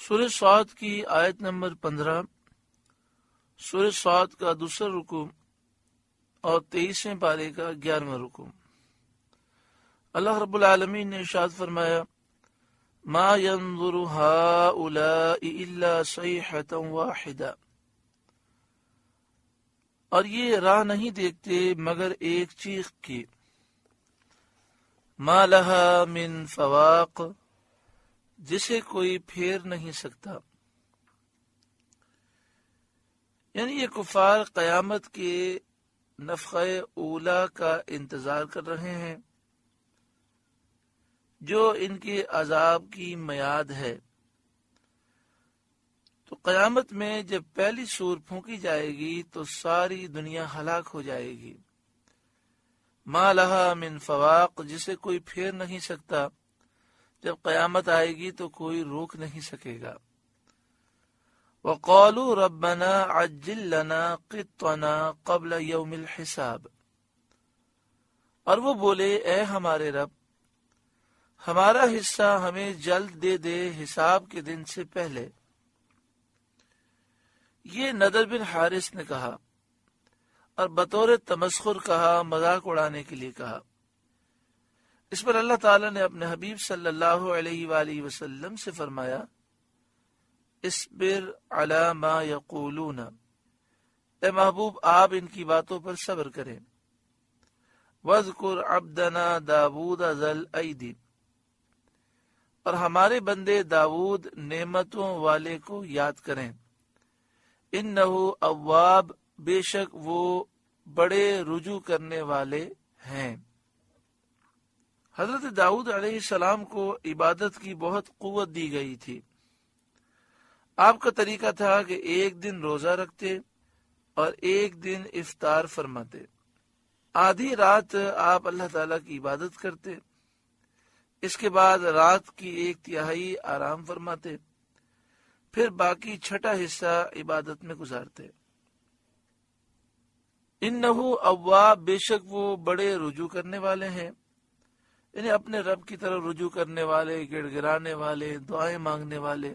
سورہ صاد کی آیت نمبر 15، سورہ صاد کا دوسرا رکوع اور 23ویں پارے کا 11واں رکوع۔ اللہ رب العالمین نے ارشاد فرمایا، ما ينظر هؤلاء الا صیحة واحدہ، اور یہ راہ نہیں دیکھتے مگر ایک چیخ کی، ما لها من فواق، جسے کوئی پھیر نہیں سکتا۔ یعنی یہ کفار قیامت کے نفخہ اولا کا انتظار کر رہے ہیں جو ان کے عذاب کی میعاد ہے۔ تو قیامت میں جب پہلی سور پھونکی جائے گی تو ساری دنیا ہلاک ہو جائے گی۔ ما لها من فواق، جسے کوئی پھیر نہیں سکتا۔ جب قیامت آئے گی تو کوئی روک نہیں سکے گا۔ وَقَالُوا رَبَّنَا عَجِّلْ لَنَا قِطَّنَا قَبْلَ يَوْمِ الْحِسَابِ، اور وہ بولے، اے ہمارے رب، ہمارا حصہ ہمیں جلد دے دے حساب کے دن سے پہلے۔ یہ نضر بن حارث نے کہا اور بطور تمسخر کہا، مذاق اڑانے کے لیے کہا۔ اس پر اللہ تعالیٰ نے اپنے حبیب صلی اللہ علیہ وآلہ وسلم سے فرمایا، اصبر علی ما یقولون، اے محبوب آپ ان کی باتوں پر صبر کریں۔ وَاذْكُرْ عَبْدَنَا دَاوُودَ ذَا الْأَيْدِ، اور ہمارے بندے داود نعمتوں والے کو یاد کریں۔ اِنَّهُ اواب، بے شک وہ بڑے رجوع کرنے والے ہیں۔ حضرت داؤد علیہ السلام کو عبادت کی بہت قوت دی گئی تھی۔ آپ کا طریقہ تھا کہ ایک دن روزہ رکھتے اور ایک دن افطار فرماتے۔ آدھی رات آپ اللہ تعالیٰ کی عبادت کرتے، اس کے بعد رات کی 1/3 آرام فرماتے، پھر باقی چھٹا حصہ عبادت میں گزارتے۔ انہو اواب، بے شک وہ بڑے رجوع کرنے والے ہیں، یعنی اپنے رب کی طرف رجوع کرنے والے، گڑ گڑانے والے، دعائیں مانگنے والے،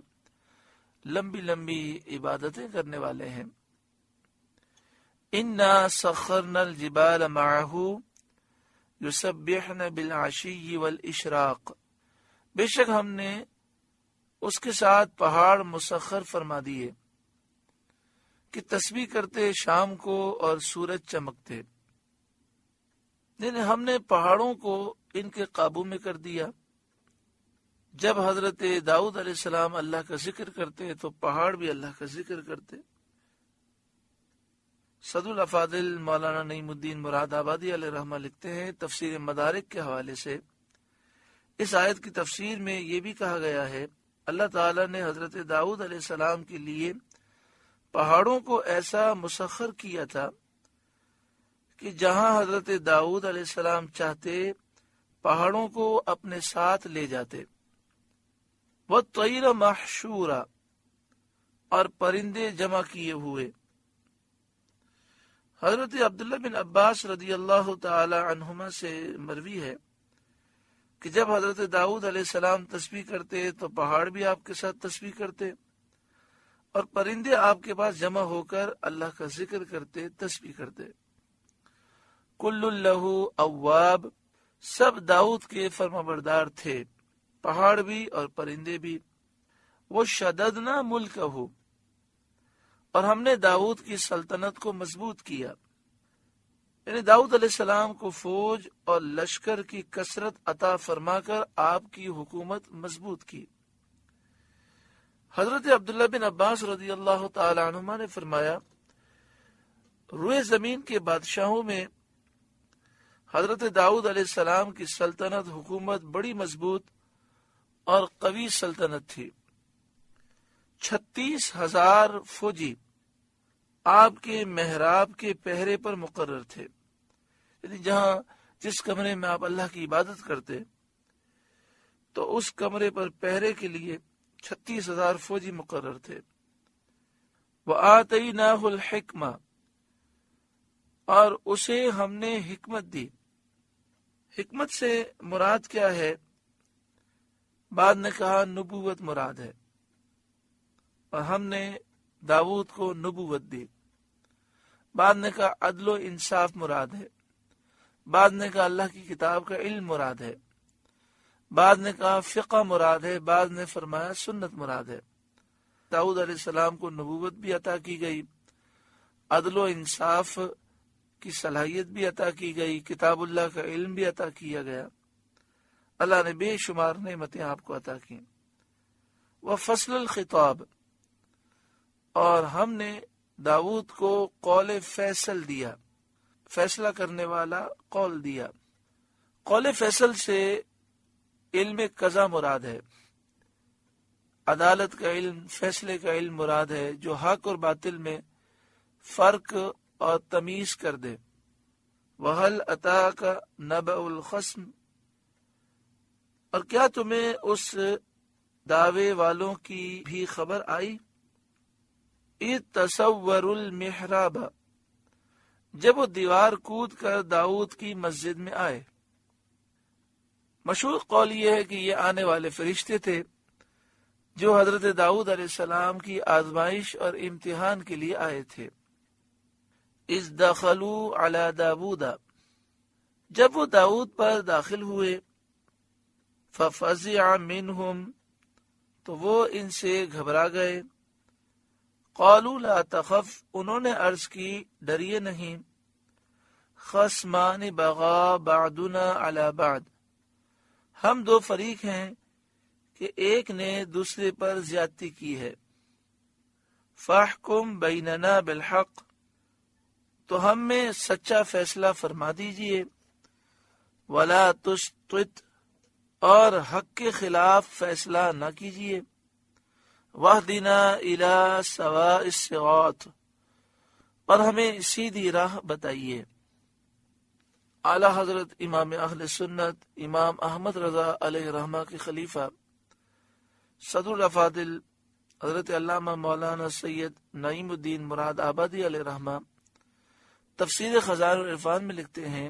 لمبی لمبی عبادتیں کرنے والے ہیں۔ انا سخرنا الجبال معه یسبحن بالعشی والاشراق، بے شک ہم نے اس کے ساتھ پہاڑ مسخر فرما دیے کہ تسبیح کرتے شام کو اور سورج چمکتے۔ یعنی ہم نے پہاڑوں کو ان کے قابو میں کر دیا۔ جب حضرت داؤد علیہ السلام اللہ کا ذکر کرتے تو پہاڑ بھی اللہ کا ذکر کرتے۔ صدر الافاضل مولانا نعیم الدین مراد آبادی علیہ رحمہ لکھتے ہیں، تفسیر مدارک کے حوالے سے اس آیت کی تفسیر میں یہ بھی کہا گیا ہے، اللہ تعالیٰ نے حضرت داؤد علیہ السلام کے لیے پہاڑوں کو ایسا مسخر کیا تھا کہ جہاں حضرت داؤد علیہ السلام چاہتے پہاڑوں کو اپنے ساتھ لے جاتے۔ وَالطَّيْرَ مَحْشُورًا، اور پرندے جمع کیے ہوئے۔ حضرت عبداللہ بن عباس رضی اللہ تعالی عنہما سے مروی ہے کہ جب حضرت داؤد علیہ السلام تسبیح کرتے تو پہاڑ بھی آپ کے ساتھ تسبیح کرتے اور پرندے آپ کے پاس جمع ہو کر اللہ کا ذکر کرتے، تسبیح کرتے۔ کل لہ اواب، سب داؤد کے فرمانبردار تھے، پہاڑ بھی اور پرندے بھی۔ وہ شددنا ملکہ، اور ہم نے داؤد کی سلطنت کو مضبوط کیا، یعنی داؤد علیہ السلام کو فوج اور لشکر کی کثرت عطا فرما کر آپ کی حکومت مضبوط کی۔ حضرت عبداللہ بن عباس رضی اللہ تعالی عنہما نے فرمایا، روئے زمین کے بادشاہوں میں حضرت داؤد علیہ السلام کی سلطنت حکومت بڑی مضبوط اور قوی سلطنت تھی۔ 36,000 فوجی آپ کے محراب کے پہرے پر مقرر تھے، یعنی جس کمرے میں آپ اللہ کی عبادت کرتے تو اس کمرے پر پہرے کے لیے 36,000 فوجی مقرر تھے۔ وَآتَيْنَاهُ الْحِكْمَةَ، اور اسے ہم نے حکمت دی۔ حکمت سے مراد کیا ہے؟ بعد نے کہا نبوت مراد ہے۔ اور ہم نے داؤد کو نبوت دی۔ بعد نے کہا عدل و انصاف مراد ہے، بعد نے کہا اللہ کی کتاب کا علم مراد ہے، بعد نے کہا فقہ مراد ہے، بعد نے فرمایا سنت مراد ہے۔ داؤد علیہ السلام کو نبوت بھی عطا کی گئی، عدل و انصاف کی صلاحیت بھی عطا کی گئی، کتاب اللہ کا علم بھی عطا کیا گیا۔ اللہ نے بے شمار نعمتیں آپ کو عطا کی۔ وہ فصل الخطاب، اور ہم نے داؤد کو قول فیصل دیا، فیصلہ کرنے والا قول دیا۔ قول فیصل سے علم قضا مراد ہے، عدالت کا علم، فیصلے کا علم مراد ہے، جو حق اور باطل میں فرق اور تمیز کر دے۔ وَهَلْ أَتَاكَ نَبَأُ الْخَصْمِ، اور کیا تمہیں اس دعوے والوں کی بھی خبر آئی؟ اِذْ تَسَوَّرُوا الْمِحْرَابَ، جب وہ دیوار کود کر داؤد کی مسجد میں آئے۔ مشہور قول یہ ہے کہ یہ آنے والے فرشتے تھے جو حضرت داؤد علیہ السلام کی آزمائش اور امتحان کے لیے آئے تھے۔ اِذْ دَخَلُوا عَلَى دَاوُودَ، جب وہ داؤد پر داخل ہوئے، فَفَزِعَ مِنْهُمْ، تو وہ ان سے گھبرا گئے۔ قَالُوا لَا تَخَفْ، انہوں نے عرض کی ڈریے نہیں۔ خَصْمَانِ بَغَا بَعْضُنَا عَلَى بَعْضٍ، ہم دو فریق ہیں کہ ایک نے دوسرے پر زیادتی کی ہے۔ فَاحْكُمْ بَيْنَنَا بِالْحَقِّ، تو ہم میں سچا فیصلہ فرما دیجئے۔ وَلَا تُشْطِطْ، اور حق کے خلاف فیصلہ نہ کیجیے۔ وَاهْدِنَا إِلَى سَوَاءِ الصِّرَاطِ، اور ہمیں سیدھی راہ بتائیے۔ اعلیٰ حضرت امام اہل سنت امام احمد رضا علیہ رحمہ کے خلیفہ صدر الافاضل حضرت علامہ مولانا سید نعیم الدین مراد آبادی علیہ رحمہ تفسیر خزائن العرفان میں لکھتے ہیں،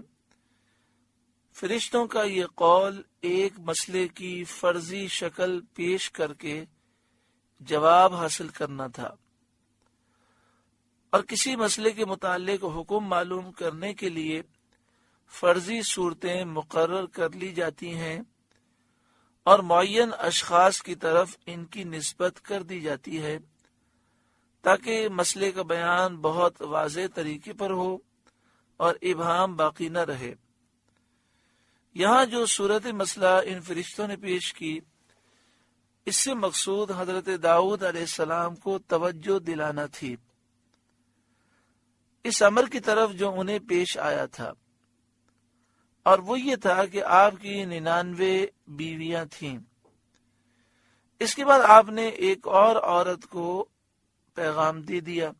فرشتوں کا یہ قول ایک مسئلے کی فرضی شکل پیش کر کے جواب حاصل کرنا تھا، اور کسی مسئلے کے متعلق حکم معلوم کرنے کے لیے فرضی صورتیں مقرر کر لی جاتی ہیں اور معین اشخاص کی طرف ان کی نسبت کر دی جاتی ہے تاکہ مسئلے کا بیان بہت واضح طریقے پر ہو اور ابہام باقی نہ رہے۔ یہاں جو صورت مسئلہ ان فرشتوں نے پیش کی، اس سے مقصود حضرت داؤد علیہ السلام کو توجہ دلانا تھی اس امر کی طرف جو انہیں پیش آیا تھا، اور وہ یہ تھا کہ آپ کی 99 بیویاں تھیں۔ اس کے بعد آپ نے ایک اور عورت کو پیغام دے دیا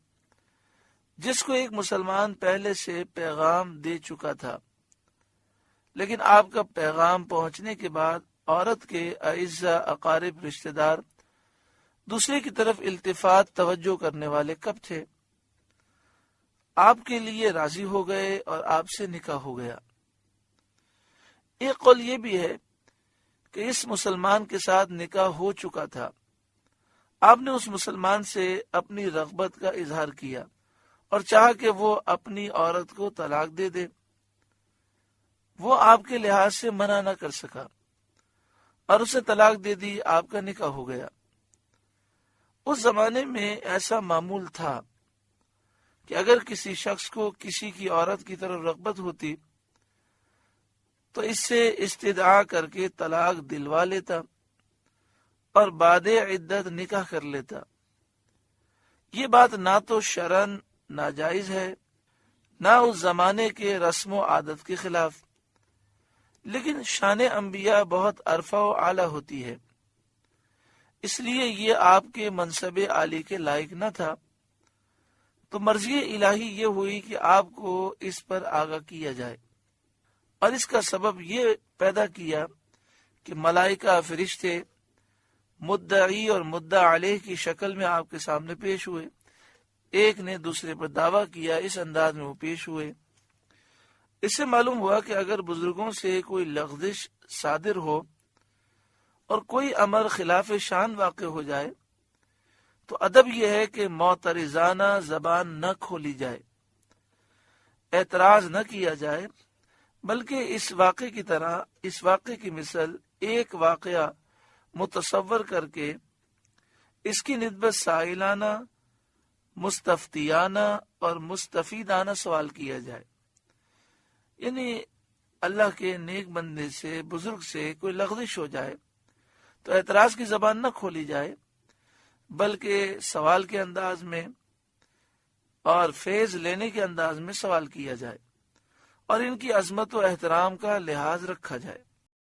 جس کو ایک مسلمان پہلے سے پیغام دے چکا تھا، لیکن آپ کا پیغام پہنچنے کے بعد عورت کے اعزاء اقارب رشتہ دار دوسرے کی طرف التفات توجہ کرنے والے کب تھے؟ آپ کے لیے راضی ہو گئے اور آپ سے نکاح ہو گیا۔ ایک قول یہ بھی ہے کہ اس مسلمان کے ساتھ نکاح ہو چکا تھا، آپ نے اس مسلمان سے اپنی رغبت کا اظہار کیا اور چاہا کہ وہ اپنی عورت کو طلاق دے دے۔ وہ آپ کے لحاظ سے منع نہ کر سکا اور اسے طلاق دے دی، آپ کا نکاح ہو گیا۔ اس زمانے میں ایسا معمول تھا کہ اگر کسی شخص کو کسی کی عورت کی طرف رغبت ہوتی تو اس سے استدعا کر کے طلاق دلوا لیتا اور بعد عدت نکاح کر لیتا۔ یہ بات نہ تو شرعاً ناجائز ہے، نہ اس زمانے کے رسم و عادت کے خلاف، لیکن شان انبیاء بہت عرفہ و اعلیٰ ہوتی ہے، اس لیے یہ آپ کے منصب عالی کے لائق نہ تھا، تو مرضی الہی یہ ہوئی کہ آپ کو اس پر آگاہ کیا جائے، اور اس کا سبب یہ پیدا کیا کہ ملائکہ فرشتے مدعی اور مدعا علیہ کی شکل میں آپ کے سامنے پیش ہوئے، ایک نے دوسرے پر دعویٰ کیا، اس انداز میں وہ پیش ہوئے۔ اس سے معلوم ہوا کہ اگر بزرگوں سے کوئی لغزش صادر ہو اور کوئی امر خلاف شان واقع ہو جائے تو ادب یہ ہے کہ معترضانہ زبان نہ کھولی جائے، اعتراض نہ کیا جائے، بلکہ اس واقعے کی طرح اس واقعے کی مثل ایک واقعہ متصور کر کے اس کی نسبت سائلانہ، مستفتیانہ اور مستفیدانہ سوال کیا جائے۔ یعنی اللہ کے نیک بندے سے، بزرگ سے کوئی لغزش ہو جائے تو اعتراض کی زبان نہ کھولی جائے، بلکہ سوال کے انداز میں اور فیض لینے کے انداز میں سوال کیا جائے اور ان کی عظمت و احترام کا لحاظ رکھا جائے۔